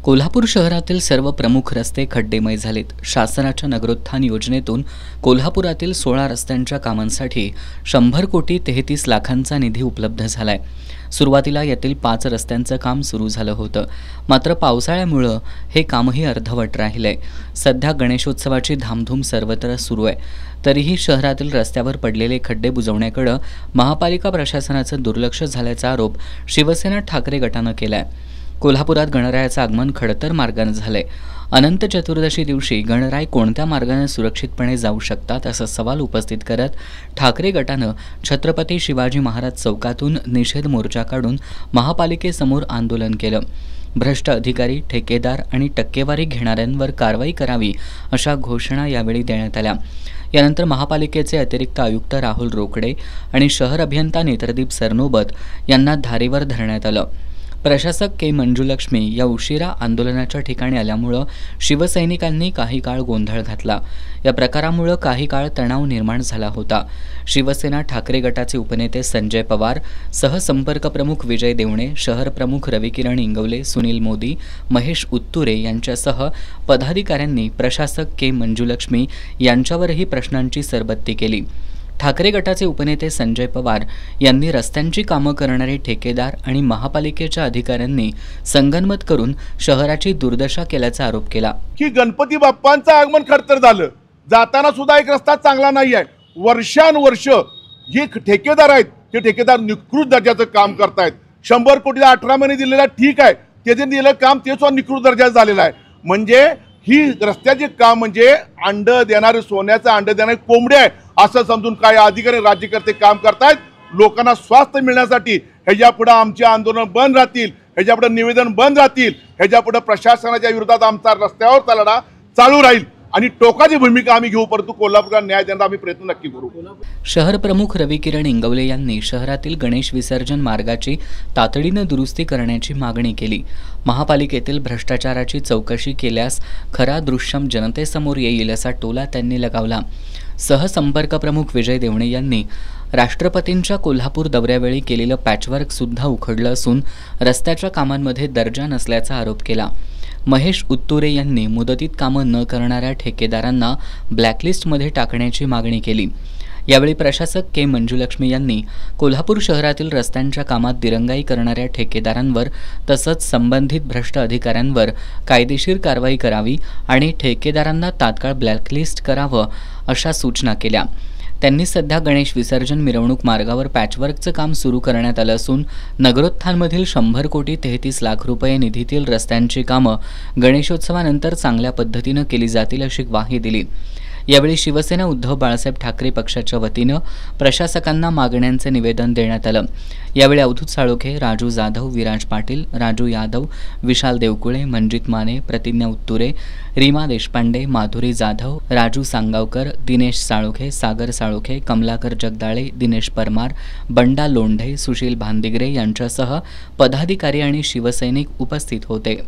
कोल्हापूर शहरातील सर्व प्रमुख रस्ते खड्डेमय झालेत। शासनाच्या नगरोत्थान योजनेतून कोल्हापुरातील 16 रस्त्यांच्या कामांसाठी 100 कोटी 33 लाखांचा निधी उपलब्ध झालाय। सुरुवातीला यातील 5 रस्त्यांचं काम सुरू झालं होतं, मात्र पावसाळ्यामुळे हे कामही अर्धवट राहिलंय। सध्या गणेशोत्सवाची धामधूम सर्वत्र सुरू आहे, तरीही शहरातील रस्त्यावर पडलेले खड्डे बुजवण्याकडे महापालिका प्रशासनाचं दुर्लक्ष झाल्याचा आरोप शिवसेना ठाकरे गटानं केलाय। कोल्हापुरात गणरायाचं आगमन खडतर मार्गाने झालंय। अनंत चतुर्दशी दिवशी गणराय कोणत्या मार्गाने सुरक्षितपणे जाऊ शकतात असा सवाल उपस्थित करत ठाकरे गटानं छत्रपती शिवाजी महाराज चौकातून निषेध मोर्चा काढून महापालिकेसमोर आंदोलन केलं। भ्रष्ट अधिकारी, ठेकेदार आणि टक्केवारी घेणाऱ्यांवर कारवाई करावी अशा घोषणा यावेळी देण्यात आल्या। यानंतर महापालिकेचे अतिरिक्त आयुक्त राहुल रोकडे आणि शहर अभियंता नेत्रदीप सरनोबत यांना धारेवर धरण्यात आलं। प्रशासक के मंजुलक्ष्मी या उशिरा आंदोलनाच्या ठिकाणी आल्यामुळे शिवसैनिकांनी काही काळ गोंधळ घातला। या प्रकारामुळे काही काळ तणाव निर्माण झाला होता। शिवसेना ठाकरे गटाचे उपनेते संजय पवार, सहसंपर्क प्रमुख विजय देवणे, शहर प्रमुख रविकिरण इंगवले, सुनील मोदी, महेश उत्तुरे यांच्यासह पदाधिकाऱ्यांनी प्रशासक के मंजुलक्ष्मी यांच्यावरही प्रश्नांची सरबत्ती केली। ठाकरे गटाचे उपनेते संजय पवार यांनी रस्त्यांची कामं करणारे ठेकेदार आणि महापालिकेच्या अधिकाऱ्यांनी संगनमत करून शहराची दुर्दशा केल्याचा आरोप केला की गणपती बाप्पांचं आगमन खडतर झालं, जाताना सुद्धा एक रस्ता चांगला नाही आहे। वर्षानुवर्ष जे ठेकेदार आहेत ते ठेकेदार निकृष्ट दर्जाचं काम करतायत। 100 कोटीला 18 महिने दिलेला ठीक आहे, ते जे दिलेलं काम ते सुद्धा निकृष्ट दर्जाचं झालेलं आहे। म्हणजे ही रस्त्याचे काम म्हणजे अंड देणारे, सोन्याचं अंड देणारे कोंबडे आहे असं समजून काय अधिकारी राज्यकर्ते काम करतायत। लोकांना स्वास्थ्य मिळण्यासाठी ह्याच्यापुढे आमचे आंदोलन बंद राहतील, ह्याच्यापुढे निवेदन बंद राहतील, ह्याच्यापुढे प्रशासनाच्या विरोधात आमचा रस्त्यावर लढा चालू राहील आणि टोकाची भूमिका आम्ही घेऊ, परंतु कोल्हापूरला न्याय देण्याचा आम्ही प्रयत्न नक्की करू। शहर प्रमुख रविकिरण इंगवले यांनी शहरातील गणेश विसर्जन मार्गाची तातडीने दुरुस्ती करण्याची मागणी केली। महापालिकेतील भ्रष्टाचाराची चौकशी केल्यास खरा दृश्यम जनतेसमोर येईल असा टोला त्यांनी लगावला। सहसंपर्क प्रमुख विजय देवणे यांनी राष्ट्रपतींच्या कोल्हापूर दौऱ्यावेळी केलेलं पॅचवर्क सुद्धा उखडलं असून रस्त्याच्या कामांमध्ये दर्जा नसल्याचा आरोप केला। महेश उत्तुरे यांनी मुदतीत कामं न करणाऱ्या ठेकेदारांना ब्लॅकलिस्टमध्ये टाकण्याची मागणी केली। यावेळी प्रशासक के मंजुलक्ष्मी यांनी कोल्हापूर शहरातील रस्त्यांच्या कामात दिरंगाई करणाऱ्या ठेकेदारांवर तसंच संबंधित भ्रष्ट अधिकाऱ्यांवर कायदेशीर कारवाई करावी आणि ठेकेदारांना तात्काळ ब्लॅकलिस्ट करावं अशा सूचना केल्या। त्यांनी सध्या गणेश विसर्जन मिरवणूक मार्गावर पॅचवर्कचं काम सुरू करण्यात आलं असून नगरोत्थानमधील 100 कोटी 33 लाख रुपये निधीतील रस्त्यांची कामं गणेशोत्सवानंतर चांगल्या पद्धतीनं केली जातील अशी ग्वाही दिली। यावेळी शिवसेना उद्धव बाळासाहेब ठाकरे पक्षाच्या वतीनं प्रशासकांना मागण्यांचे निवेदन देण्यात आलं। यावेळी अवधूत साळोखे, राजू जाधव, विराज पाटील, राजू यादव, विशाल देवकुळे, मंजित माने, प्रतिज्ञा उत्तुरे, रीमा देशपांडे, माधुरी जाधव, राजू सांगावकर, दिनेश साळोखे, सागर साळोखे, कमलाकर जगदाळे, दिनेश परमार, बंडा लोंढे, सुशील भांदिगरे यांच्यासह पदाधिकारी आणि शिवसैनिक उपस्थित होते।